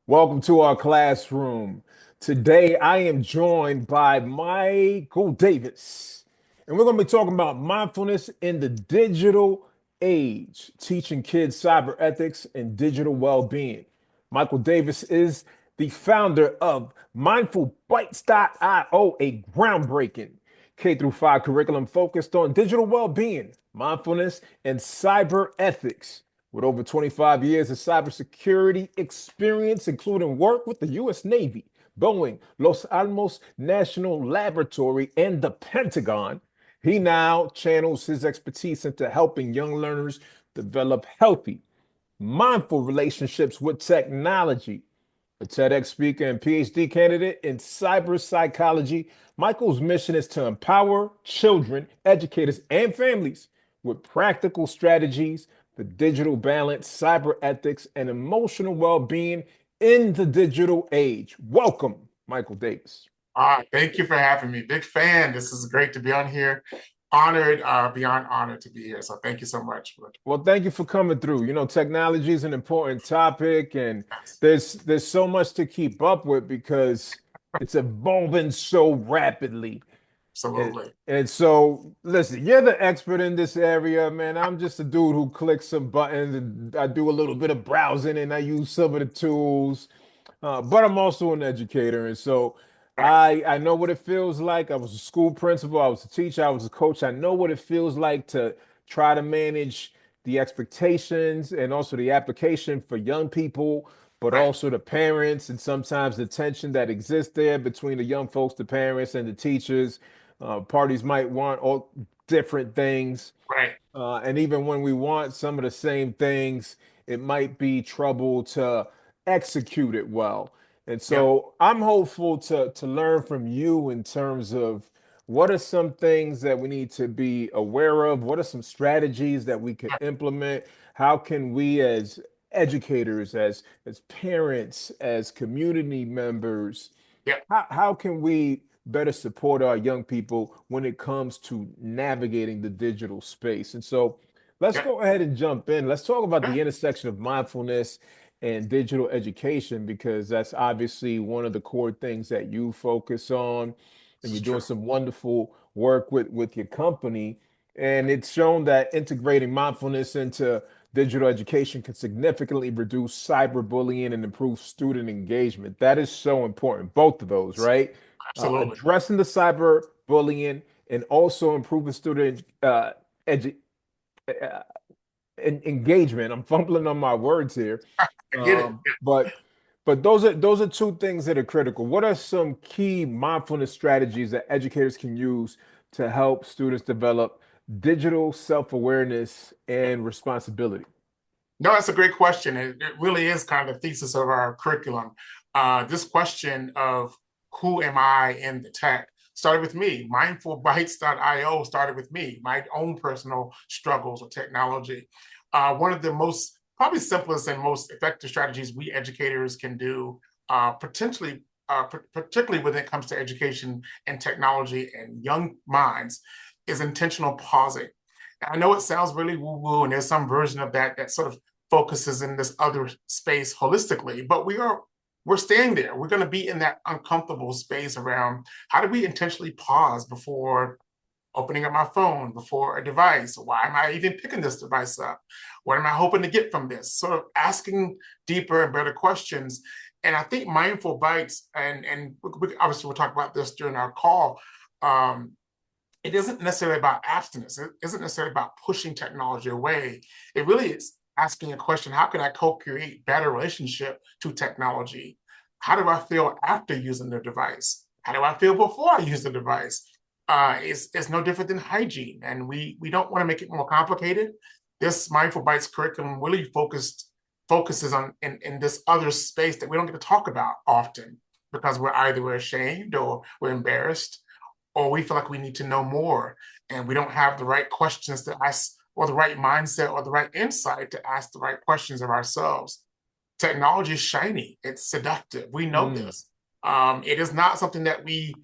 Welcome to our classroom. Today I am joined by Michael Davis, and we're going to be talking about mindfulness in the digital age, teaching kids cyber ethics and digital well-being. Michael Davis is the founder of Mindfulbytes IO, a groundbreaking K through 5 curriculum focused on digital well-being, mindfulness, and cyber ethics. With over 25 years of cybersecurity experience, including work with the U.S. Navy, Boeing, Los Alamos National Laboratory, and the Pentagon, he now channels his expertise into helping young learners develop healthy, mindful relationships with technology. A TEDx speaker and PhD candidate in cyber psychology, Michael's mission is to empower children, educators, and families with practical strategies for digital balance, cyber ethics, and emotional well being in the digital age. Welcome, Michael Davis. Thank you for having me. Big fan. This is great to be on here. Honored, beyond honored to be here. So thank you so much. Well, thank you for coming through. Technology is an important topic, and Yes, there's so much to keep up with because it's evolving so rapidly. And, absolutely. and so, listen, you're the expert in this area, man. I'm just a dude who clicks some buttons and I do a little bit of browsing and I use some of the tools. But I'm also an educator, and so Right. I know what it feels like. I was a school principal, I was a teacher, I was a coach. I know what it feels like to try to manage the expectations and also the application for young people, but Right. also the parents and sometimes the tension that exists there between the young folks, the parents, and the teachers. Parties might want all different things. Right. And even when we want some of the same things, it might be trouble to execute it well. And Yep. so I'm hopeful to learn from you in terms of what are some things that we need to be aware of? What are some strategies that we could Yep. implement? How can we as educators, as parents, as community members, Yep. how can we better support our young people when it comes to navigating the digital space? And so let's Yep. go ahead and jump in. Let's talk about Yep. the intersection of mindfulness and digital education, because that's obviously one of the core things that you focus on. And This you're is doing true. some wonderful work with your company. And it's shown that integrating mindfulness into digital education can significantly reduce cyberbullying and improve student engagement. That is so important, both of those, right? Absolutely. Addressing the cyberbullying and also improving student edu uh, engagement. I'm fumbling on my words here, I get it. um, but but those are two things that are critical. What are some key mindfulness strategies that educators can use to help students develop digital self-awareness and responsibility? No, that's a great question. It really is kind of the thesis of our curriculum. This question of who am I in the tech started with me. Mindfulbytes.io started with me, my own personal struggles with technology. One of the most, probably simplest and most effective strategies we educators can do, particularly when it comes to education and technology and young minds, is intentional pausing. I know it sounds really woo-woo, and there's some version of that that sort of focuses in this other space holistically, but we're staying there. We're going to be in that uncomfortable space around how do we intentionally pause before opening up my phone, before a device? Why am I even picking this device up? What am I hoping to get from this? Sort of asking deeper and better questions. And I think mindful bites, and obviously we'll talk about this during our call. Um, it isn't necessarily about abstinence. It isn't necessarily about pushing technology away. It really is asking a question: how can I co-create better relationship to technology? How do I feel after using the device? How do I feel before I use the device? It's no different than hygiene, and we don't want to make it more complicated. This Mindful Bites curriculum really focuses on in this other space that we don't get to talk about often because we're ashamed or we're embarrassed or we feel like we need to know more and we don't have the right questions to ask or the right mindset or the right insight to ask the right questions of ourselves. Technology is shiny, it's seductive. We know Mm. this. It is not something that we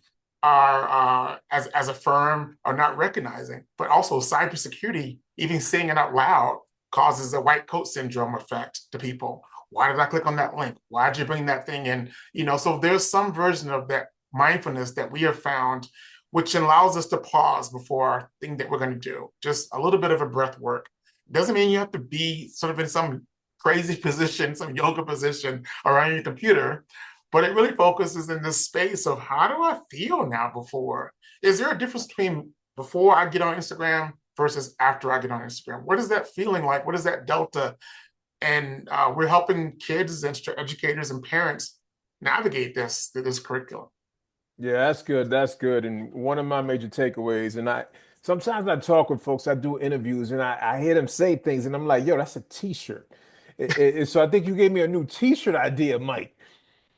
are, as a firm, are not recognizing, but also cybersecurity, even saying it out loud, causes a white coat syndrome effect to people. Why did I click on that link? Why did you bring that thing in? So there's some version of that mindfulness that we have found, which allows us to pause before our thing that we're going to do. Just a little bit of a breath work. Doesn't mean you have to be sort of in some crazy position, some yoga position around your computer, but it really focuses in this space of how do I feel now before? Is there a difference between before I get on Instagram versus after I get on Instagram? What is that feeling like? What is that delta? And we're helping kids and educators and parents navigate this through this curriculum. Yeah, that's good. That's good. And one of my major takeaways, and I sometimes I talk with folks, I do interviews, and I hear them say things, and I'm like, yo, that's a t-shirt. So I think you gave me a new t-shirt idea, Mike.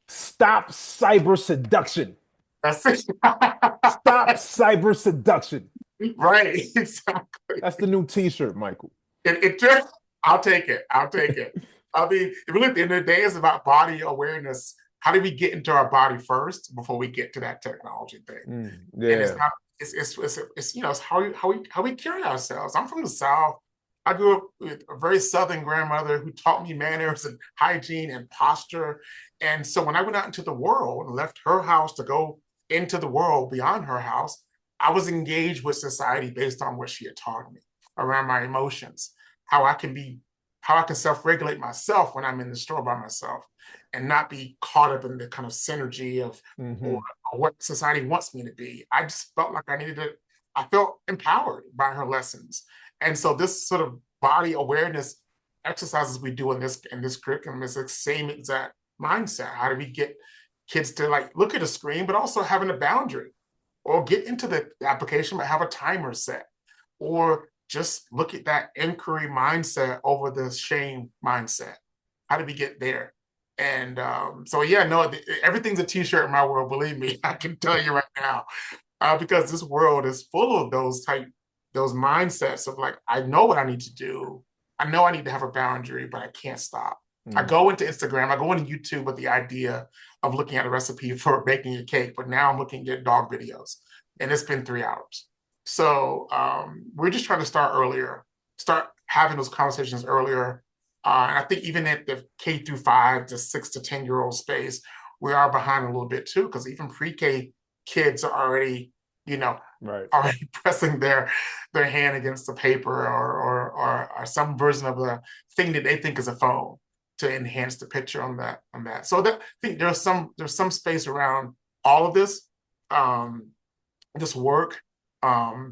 Stop cyber seduction. That's it. Stop cyber seduction. Right, exactly. That's the new t-shirt, Michael. It just, I'll take it. I'll take it. I mean, really, at the end of the day, it's about body awareness. How do we get into our body first before we get to that technology thing? And it's Yeah. not, it's how we carry ourselves. I'm from the South. I grew up with a very Southern grandmother who taught me manners and hygiene and posture. And so when I went out into the world and left her house to go into the world beyond her house, I was engaged with society based on what she had taught me around my emotions, how I can be, how I can self-regulate myself when I'm in the store by myself and not be caught up in the kind of synergy of or, Hmm. or what society wants me to be. I just felt like I felt empowered by her lessons. And so this sort of body awareness exercises we do in this curriculum is the same exact mindset. How do we get kids to like look at a screen, but also having a boundary or get into the application, but have a timer set or just look at that inquiry mindset over the shame mindset. How do we get there? And so, yeah, no, everything's a t-shirt in my world. Believe me, I can tell you right now, because this world is full of those mindsets of like, I know what I need to do. I know I need to have a boundary, but I can't stop. I Mm. go into Instagram, I go into YouTube with the idea of looking at a recipe for baking a cake, but now I'm looking at dog videos, and it's been 3 hours. So we're just trying to start earlier, start having those conversations earlier. And I think even at the K through 5 to 6 to 10 year old space, we are behind a little bit too, because even pre-K kids are already, you know, Right. already pressing their hand against the paper or some version of the thing that they think is a phone to enhance the picture on that. So that, I think there's some space around all of um, this work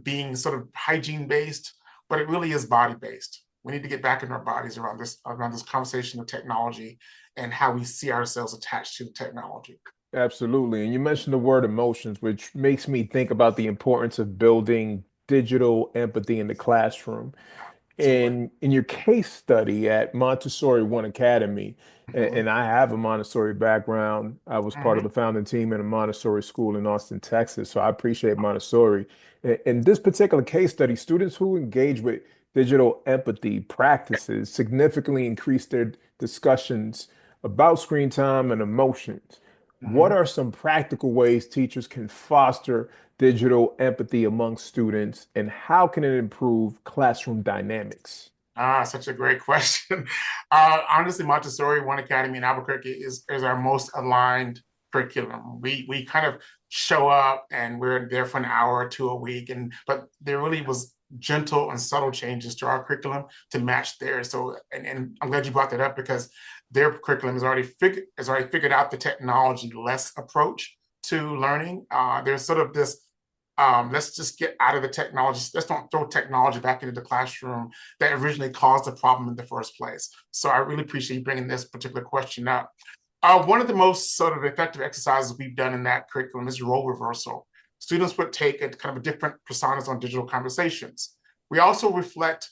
being sort of hygiene based, but it really is body based. We need to get back in our bodies around this conversation of technology and how we see ourselves attached to technology. Absolutely. And you mentioned the word emotions, which makes me think about the importance of building digital empathy in the classroom. Absolutely. In your case study at Montessori One Academy, Mm-hmm. and I have a Montessori background. I was part of Mm-hmm. the founding team in a Montessori school in Austin, Texas. So I appreciate Montessori. In this particular case study, students who engage with digital empathy practices significantly increase their discussions about screen time and emotions. What Mm-hmm. are some practical ways teachers can foster digital empathy among students, and how can it improve classroom dynamics? Such a great question. Honestly, Montessori One Academy in Albuquerque is our most aligned curriculum. We kind of show up and we're there for an hour or two a week, but there really was gentle and subtle changes to our curriculum to match theirs. So, and I'm glad you brought that up because their curriculum has already figured out the technology less approach to learning. There's sort of this. Let's just get out of the technology. Let's don't throw technology back into the classroom that originally caused the problem in the first place. So I really appreciate you bringing this particular question up. One of the most sort of effective exercises we've done in that curriculum is role reversal. Students would take a kind of a different personas on digital conversations. We also reflect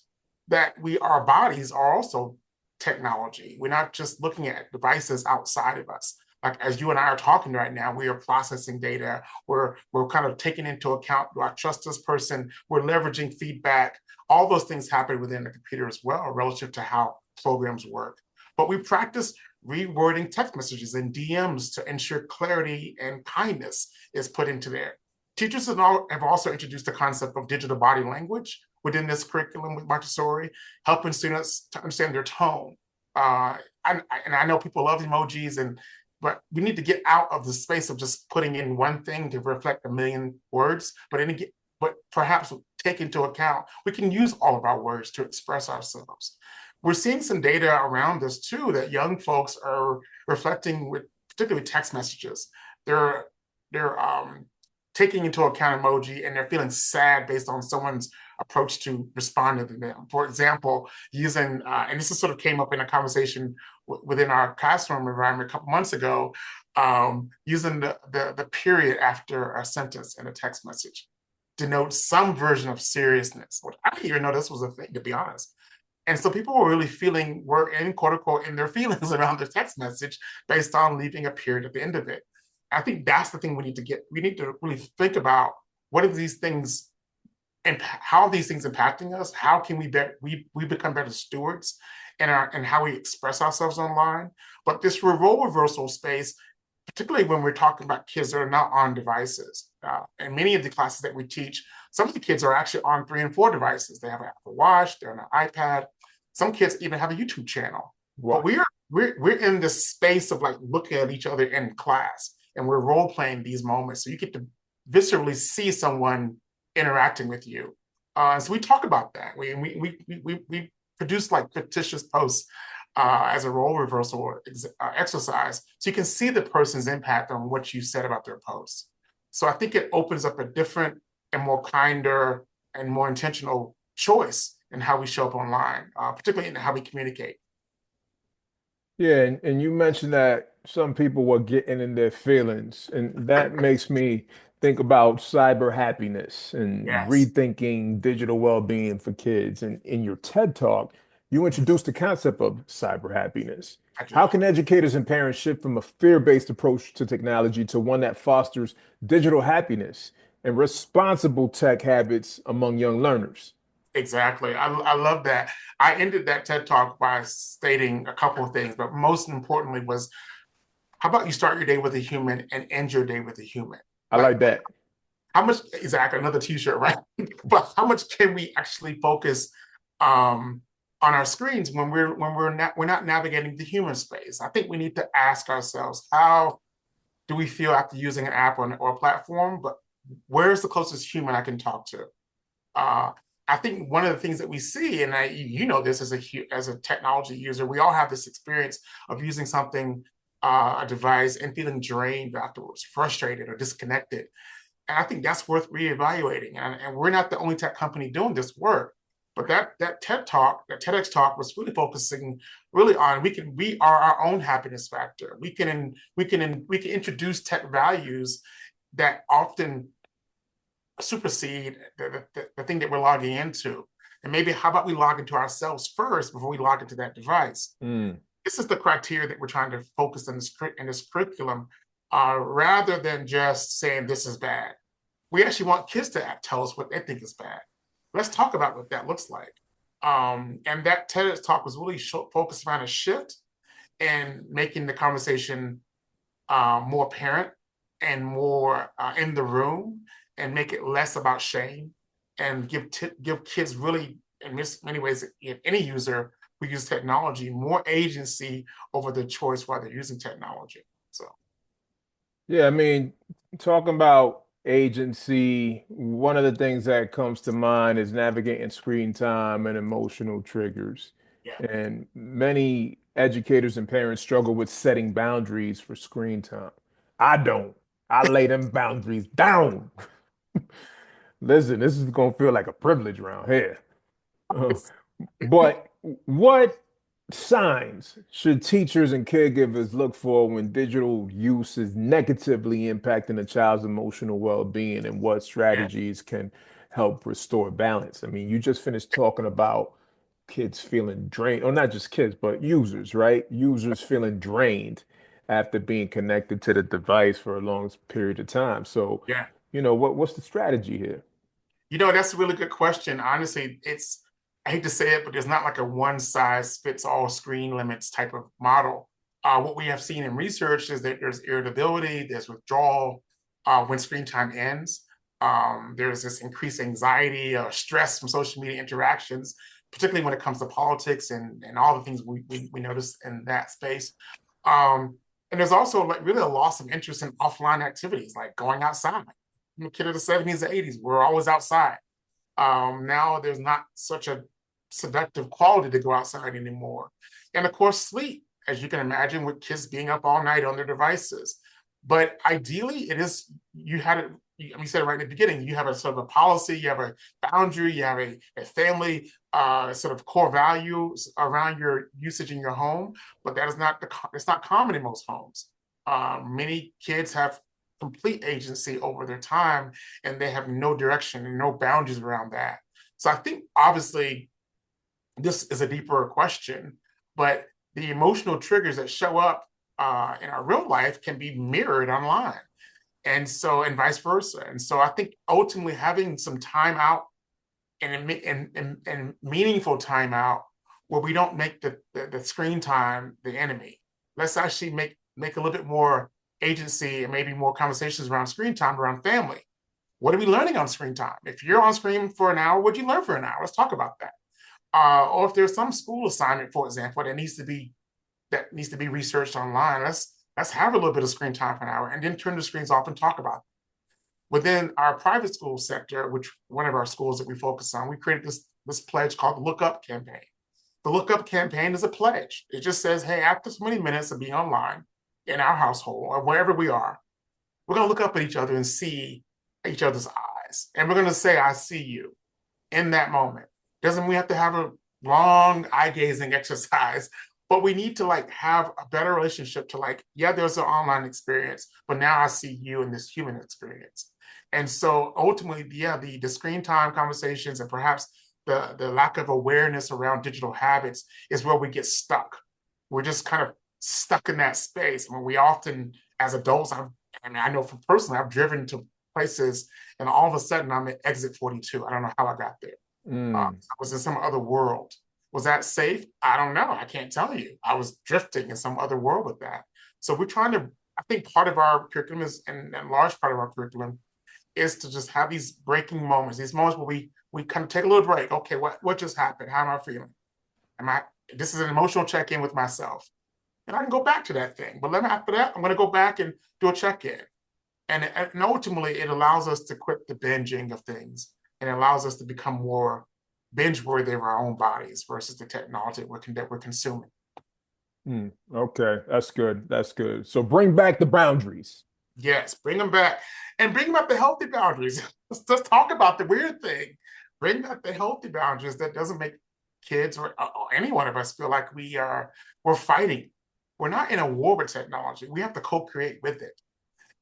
that our bodies are also technology. We're not just looking at devices outside of us. Like as you and I are talking right now, we are processing data. We're kind of taking into account, do I trust this person? We're leveraging feedback. All those things happen within the computer as well, relative to how programs work. But we practice rewording text messages and DMs to ensure clarity and kindness is put into there. Teachers have also introduced the concept of digital body language within this curriculum with Montessori, helping students to understand their tone. and I know people love emojis, but we need to get out of the space of just putting in one thing to reflect a million words, but perhaps take into account we can use all of our words to express ourselves. We're seeing some data around this too that young folks are reflecting with particularly text messages. They're they're taking into account emoji and they're feeling sad based on someone's approach to responding to them. For example, using and this is sort of came up in a conversation within our classroom environment a couple months ago, using the period after a sentence in a text message denotes some version of seriousness. Which I didn't even know this was a thing, to be honest. And so people were in quote unquote in their feelings around their text message based on leaving a period at the end of it. I think that's the thing we need to get. We need to really think about what are these things and how are these things impacting us? How can we become better stewards in how we express ourselves online? But this role reversal space, particularly when we're talking about kids that are not on devices, and many of the classes that we teach, some of the kids are actually on 3 and 4 devices. They have an Apple Watch, they're on an iPad. Some kids even have a YouTube channel. But Right. we're in this space of like looking at each other in class, and we're role playing these moments. So you get to viscerally see someone interacting with you. So we talk about that. We produce like fictitious posts as a role reversal exercise, so you can see the person's impact on what you said about their post. So I think it opens up a different and more kinder and more intentional choice in how we show up online, particularly in how we communicate. Yeah, and you mentioned that some people were getting in their feelings, and that makes me think about cyber happiness and Yes, rethinking digital well-being for kids. And in your TED Talk, you introduced the concept of cyber happiness. I do. How can educators and parents shift from a fear-based approach to technology to one that fosters digital happiness and responsible tech habits among young learners? Exactly. I love that. I ended that TED talk by stating a couple of things, but most importantly was how about you start your day with a human and end your day with a human? I Like like that. how much exactly another t-shirt, right? But how much can we actually focus on our screens when we're not navigating the human space? I think we need to ask ourselves, how do we feel after using an app or a platform? But where's the closest human I can talk to? Uh, I think one of the things that we see, and you know this as a technology user, we all have this experience of using something, a device, and feeling drained afterwards, frustrated or disconnected. And I think that's worth reevaluating. And we're not the only tech company doing this work. But that TED talk, that TEDx talk was really focusing really on we are our own happiness factor. We can introduce tech values that often supersede the thing that we're logging into. And maybe how about we log into ourselves first before we log into that device? Mm. This is the criteria that we're trying to focus in this curriculum, rather than just saying this is bad. We actually want kids to tell us what they think is bad. Let's talk about what that looks like. And that TED talk was really focused around a shift and making the conversation more apparent and more in the room, and make it less about shame, and give kids really, in many ways, if any user who uses technology, more agency over the choice while they're using technology. So Yeah, I mean, talking about agency, one of the things that comes to mind is navigating screen time and emotional triggers. yeah, And many educators and parents struggle with setting boundaries for screen time. I don't. I lay them boundaries down. Listen, this is gonna feel like a privilege around here. Uh, but what signs should teachers and caregivers look for when digital use is negatively impacting a child's emotional well-being, and what yeah, strategies can help restore balance? I mean, you just finished talking about kids feeling drained, or not just kids, but users, right? Users feeling drained after being connected to the device for a long period of time. So, yeah. what's the strategy here? That's a really good question. Honestly, I hate to say it, but there's not like a one size fits all screen limits type of model. What we have seen in research is that there's irritability, there's withdrawal when screen time ends. There's this increased anxiety or stress from social media interactions. particularly when it comes to politics and all the things we notice in that space. And there's also like really a loss of interest in offline activities, like going outside. I'm a kid of the 70s and 80s. We're always outside. Now there's not such a seductive quality to go outside anymore. And of course, sleep, as you can imagine, with kids being up all night on their devices. But ideally, it is, you had it, you said it right in the beginning, you have a sort of a policy, you have a boundary, you have a family sort of core values around your usage in your home, but that is not it's not common in most homes. Many kids have complete agency over their time and they have no direction and no boundaries around that. So I think obviously this is a deeper question, but the emotional triggers that show up in our real life can be mirrored online. And so, and vice versa. And so I think ultimately having some time out and meaningful time out where we don't make the screen time the enemy. Let's actually make a little bit more agency and maybe more conversations around screen time, around family. What are we learning on screen time? If you're on screen for an hour, what'd you learn for an hour? Let's talk about that. Or if there's some school assignment, for example, that needs to be researched online, let's have a little bit of screen time for an hour and then turn the screens off and talk about it. Within our private school sector, which one of our schools that we focus on, we created this pledge called the Look Up campaign. The Look Up campaign is a pledge. It just says, hey, after so many minutes of being online in our household or wherever we are, we're going to look up at each other and see each other's eyes. And we're going to say, I see you in that moment. Doesn't mean we have to have a long eye gazing exercise, but we need to like have a better relationship to like, yeah, there's an online experience, but now I see you in this human experience. And so ultimately, yeah, the screen time conversations and perhaps the lack of awareness around digital habits is where we get stuck. We're just kind of stuck in that space. When we often, as adults, I know from personally, I've driven to places and all of a sudden I'm at exit 42. I don't know how I got there. I was in some other world. Was that safe? I don't know. I can't tell you. I was drifting in some other world with that. So we're trying to, I think part of our curriculum is, and a large part of our curriculum is to just have these breaking moments, these moments where we kind of take a little break. Okay, what just happened? How am I feeling? This is an emotional check-in with myself. And I can go back to that thing. But then after that, I'm going to go back and do a check-in. And ultimately, it allows us to quit the binging of things and it allows us to become more binge-worthy of our own bodies versus the technology that we're consuming. Okay, that's good. That's good. So bring back the boundaries. Yes, bring them back and bring back the healthy boundaries. Let's talk about the weird thing. Bring back the healthy boundaries that doesn't make kids or any one of us feel like we're fighting. We're not in a war with technology. We have to co-create with it.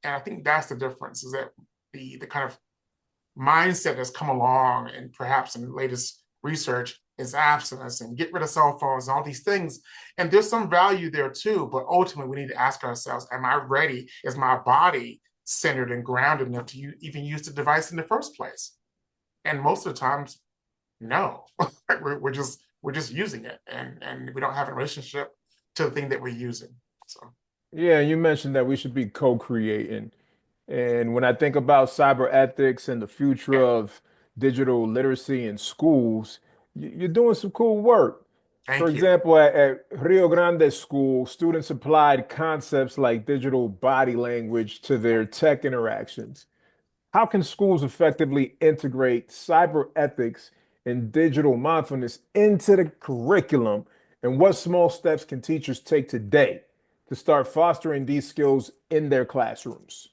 And I think that's the difference, is that the kind of mindset that's come along and perhaps in the latest research is abstinence and get rid of cell phones and all these things. And there's some value there too, but ultimately we need to ask ourselves, am I ready? Is my body centered and grounded enough to even use the device in the first place? And most of the times, no. we're just using it and we don't have a relationship to the thing that we're using. So Yeah, you mentioned that we should be co-creating. And when I think about cyber ethics and the future yeah, of digital literacy in schools, you're doing some cool work. For thank you. example, at Rio Grande School, students applied concepts like digital body language to their tech interactions. How can schools effectively integrate cyber ethics and digital mindfulness into the curriculum? And what small steps can teachers take today to start fostering these skills in their classrooms?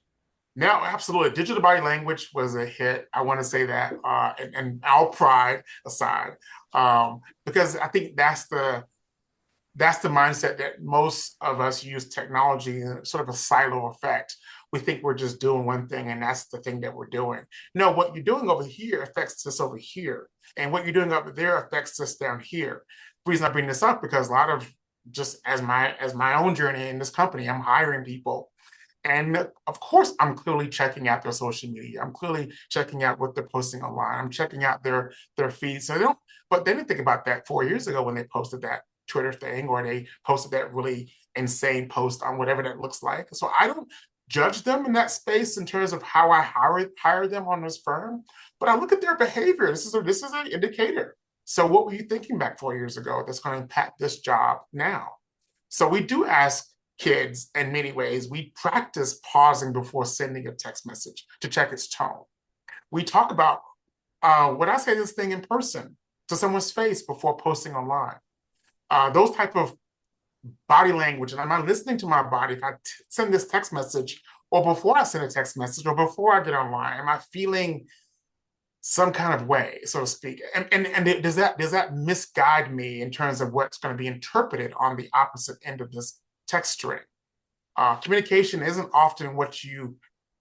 Now, absolutely. Digital body language was a hit. I want to say that, and our pride aside, because I think that's the mindset that most of us use technology in sort of a silo effect. We think we're just doing one thing and that's the thing that we're doing. No, what you're doing over here affects us over here. And what you're doing over there affects us down here. The reason I bring this up because a lot of just as my own journey in this company, I'm hiring people. And of course, I'm clearly checking out their social media. I'm clearly checking out what they're posting online. I'm checking out their feeds. So but they didn't think about that 4 years ago when they posted that Twitter thing or they posted that really insane post on whatever that looks like. So I don't judge them in that space in terms of how I hire them on this firm, but I look at their behavior. This is an indicator. So what were you thinking back 4 years ago that's going to impact this job now? So we do ask kids in many ways. We practice pausing before sending a text message to check its tone. We talk about, would I say this thing in person to someone's face before posting online? Those type of body language. And am I listening to my body? If I send this text message, or before I send a text message, or before I get online, am I feeling some kind of way, so to speak? And does that misguide me in terms of what's going to be interpreted on the opposite end of this text string? Communication isn't often what you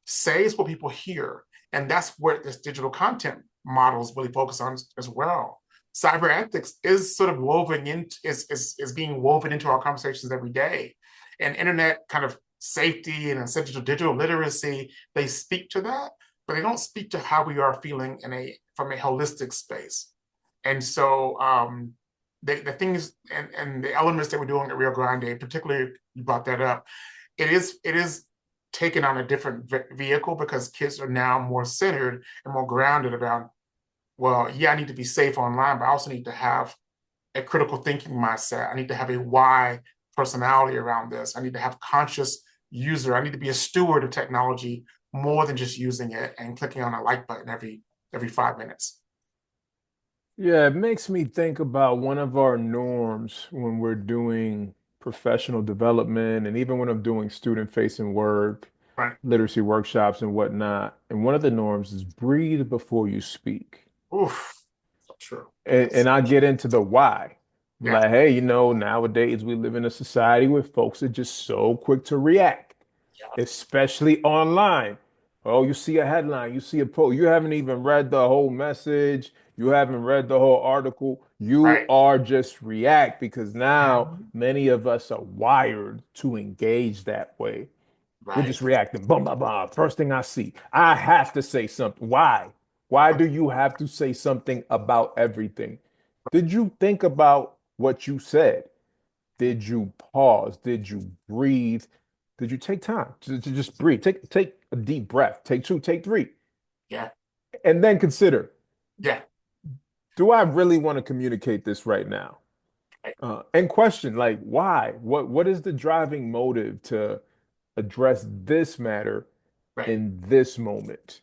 say, it's what people hear. And that's what this digital content models really focus on as well. Cyber ethics is sort of woven into is being woven into our conversations every day. And internet kind of safety and essential digital literacy, they speak to that, but they don't speak to how we are feeling from a holistic space. And so the things and the elements that we're doing at Rio Grande, particularly you brought that up, it is taken on a different vehicle because kids are now more centered and more grounded about, well, yeah, I need to be safe online, but I also need to have a critical thinking mindset. I need to have a why personality around this. I need to have conscious user. I need to be a steward of technology more than just using it and clicking on a like button every 5 minutes. Yeah, it makes me think about one of our norms when we're doing professional development and even when I'm doing student-facing work, Right. literacy workshops and whatnot. And one of the norms is breathe before you speak. Oof. So true. And So I true. get into the why. Yeah. Like, hey, nowadays we live in a society where folks are just so quick to react, Yeah. especially online. Oh, you see a headline, you see a post, you haven't even read the whole message, you haven't read the whole article. You Right. are just react because now Mhm. many of us are wired to engage that way. We're Right. just reacting. Boom, boom, boom. First thing I see, I have to say something. Why? Why do you have to say something about everything? Did you think about what you said? Did you pause? Did you breathe? Did you take time to just breathe? Take a deep breath. Take two, take three, Yeah. and then consider, Yeah. do I really want to communicate this right now? Right. And question, like, why? What is the driving motive to address this matter Right. in this moment?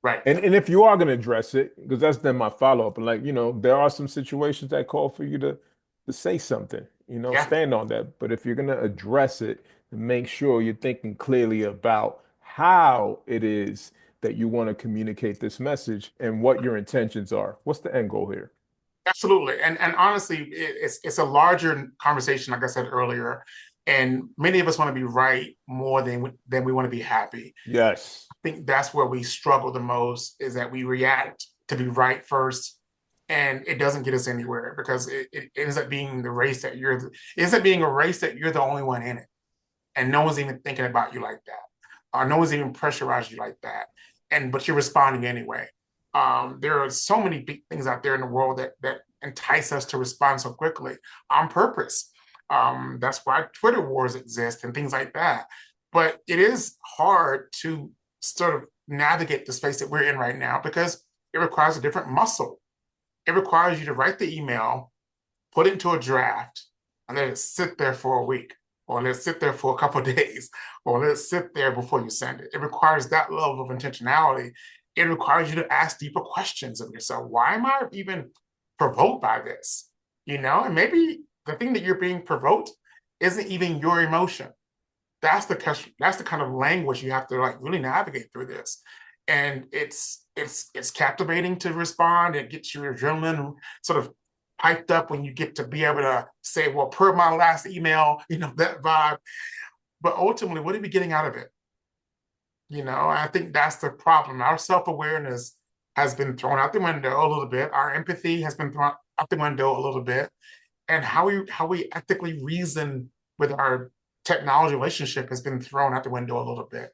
Right. And if you are going to address it, because that's then my follow up, and like, there are some situations that call for you to say something, Yeah. stand on that. But if you're going to address it, make sure you're thinking clearly about how it is that you want to communicate this message and what your intentions are. What's the end goal here? Absolutely. And honestly, it's a larger conversation, like I said earlier. And many of us want to be right more than we want to be happy. Yes. I think that's where we struggle the most, is that we react to be right first, and it doesn't get us anywhere because it ends up being the race that you're it ends up being a race that you're the only one in it. And no one's even thinking about you like that. No one's even pressurized you like that. But you're responding anyway. There are so many big things out there in the world that entice us to respond so quickly on purpose. That's why Twitter wars exist and things like that. But it is hard to sort of navigate the space that we're in right now because it requires a different muscle. It requires you to write the email, put it into a draft, and let it sit there for a week, or let it sit there for a couple of days, or let it sit there before you send it. It requires that level of intentionality. It requires you to ask deeper questions of yourself. Why am I even provoked by this? And maybe the thing that you're being provoked isn't even your emotion. That's the kind of language you have to like really navigate through this. And it's captivating to respond. It gets your adrenaline sort of hyped up when you get to be able to say, well, per my last email, that vibe. But ultimately, what are we getting out of it? I think that's the problem. Our self-awareness has been thrown out the window a little bit. Our empathy has been thrown out the window a little bit. And how we ethically reason with our technology relationship has been thrown out the window a little bit.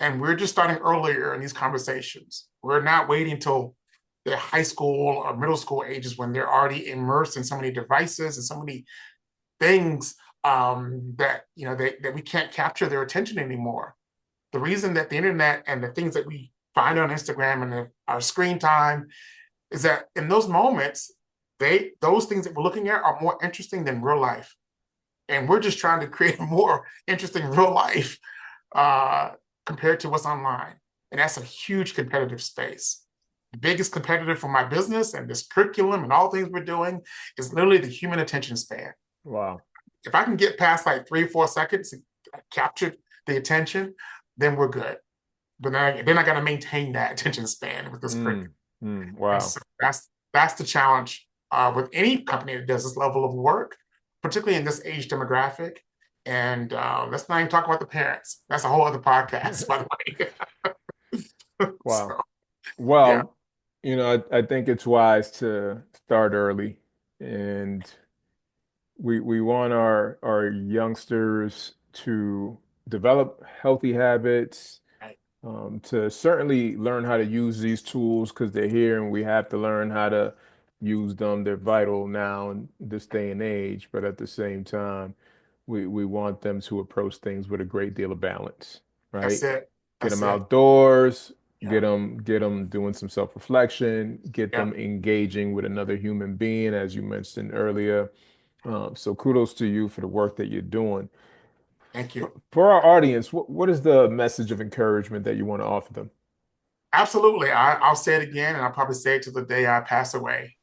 And we're just starting earlier in these conversations. We're not waiting until the high school or middle school ages when they're already immersed in so many devices and so many things that we can't capture their attention anymore. The reason that the internet and the things that we find on Instagram and our screen time is that in those moments, those things that we're looking at are more interesting than real life. And we're just trying to create a more interesting real life uh, compared to what's online. And that's a huge competitive space. The biggest competitor for my business and this curriculum and all things we're doing is literally the human attention span. Wow. If I can get past like 3 or 4 seconds and capture the attention, then we're good. But then I got to maintain that attention span with this curriculum. And Wow. so that's the challenge with any company that does this level of work, particularly in this age demographic. And let's not even talk about the parents. That's a whole other podcast, by the way. Wow. So yeah, Well, I think it's wise to start early, and we want our youngsters to develop healthy habits, right. to certainly learn how to use these tools because they're here and we have to learn how to use them. They're vital now in this day and age, but at the same time, we want them to approach things with a great deal of balance, That's right? it. Get That's them it. outdoors, Yeah. get them doing some self-reflection, get Yeah. them engaging with another human being, as you mentioned earlier. So kudos to you for the work that you're doing. Thank you. For our audience, what is the message of encouragement that you want to offer them? Absolutely. I'll say it again, and I'll probably say it to the day I pass away.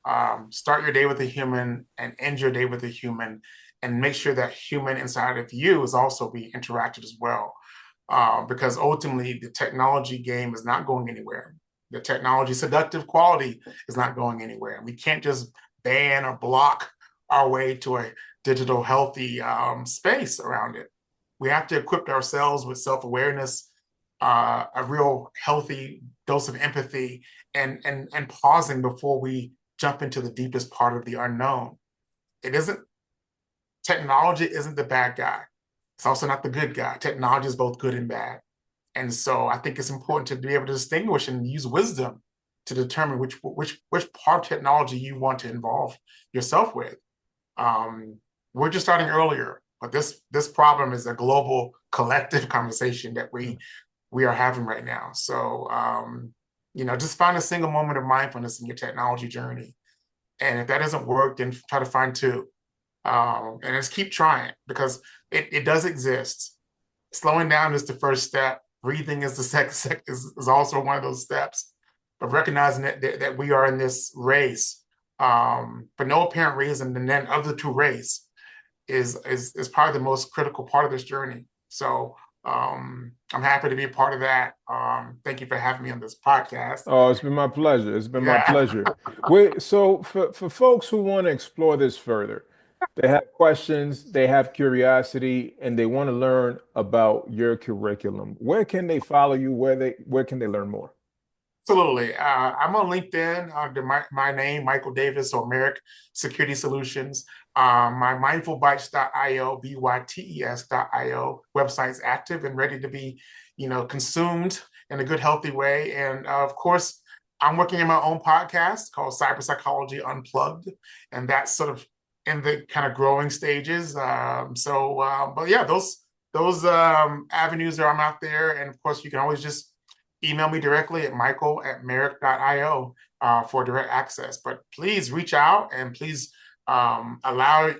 Start your day with a human and end your day with a human, and make sure that human inside of you is also being interacted as well. Because ultimately, the technology game is not going anywhere. The technology seductive quality is not going anywhere. We can't just ban or block our way to a digital healthy space around it. We have to equip ourselves with self-awareness, a real healthy dose of empathy, and pausing before we jump into the deepest part of the unknown. It isn't Technology isn't the bad guy. It's also not the good guy. Technology is both good and bad. And so I think it's important to be able to distinguish and use wisdom to determine which part of technology you want to involve yourself with. Um, we're just starting earlier, but this problem is a global collective conversation that we are having right now. So just find a single moment of mindfulness in your technology journey. And if that doesn't work, then try to find two. And just keep trying because it does exist. Slowing down is the first step. Breathing is the second is also one of those steps. But recognizing that we are in this race for no apparent reason, and then of the two race is probably the most critical part of this journey. So I'm happy to be a part of that. Thank you for having me on this podcast. Oh, it's been my pleasure. It's been my Yeah. pleasure. Wait, so for folks who want to explore this further, they have questions, they have curiosity, and they want to learn about your curriculum. Where can they follow you? Where can they learn more? Absolutely. I'm on LinkedIn under my name, Michael Davis or Merrick Security Solutions. My mindfulbytes.io, BYTES.io website's active and ready to be, consumed in a good, healthy way. And of course, I'm working in my own podcast called Cyber Psychology Unplugged, and that's sort of in the kind of growing stages. But yeah, those avenues are I'm out there, and of course, you can always just email me directly at michael@merrick.io for direct access. But please reach out and please allow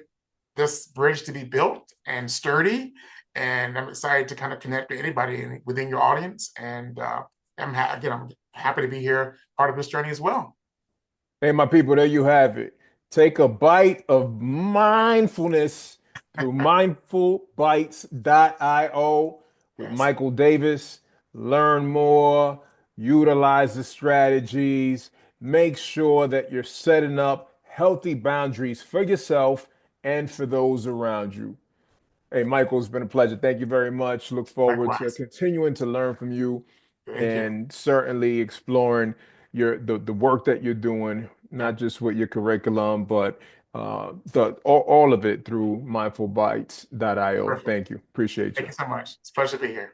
this bridge to be built and sturdy. And I'm excited to kind of connect with anybody within your audience. And I'm happy to be here, part of this journey as well. Hey, my people, there you have it. Take a bite of mindfulness through mindfulbytes.io with Yes, Michael Davis. Learn more, utilize the strategies, make sure that you're setting up healthy boundaries for yourself and for those around you. Hey, Michael, it's been a pleasure. Thank you very much. Look forward to likewise. continuing to learn from you Thank you. and certainly exploring the work that you're doing, Yeah, not just with your curriculum, but all of it through mindfulbytes.io. perfect. Thank you. Appreciate Thank you. you so much. It's a pleasure to be here.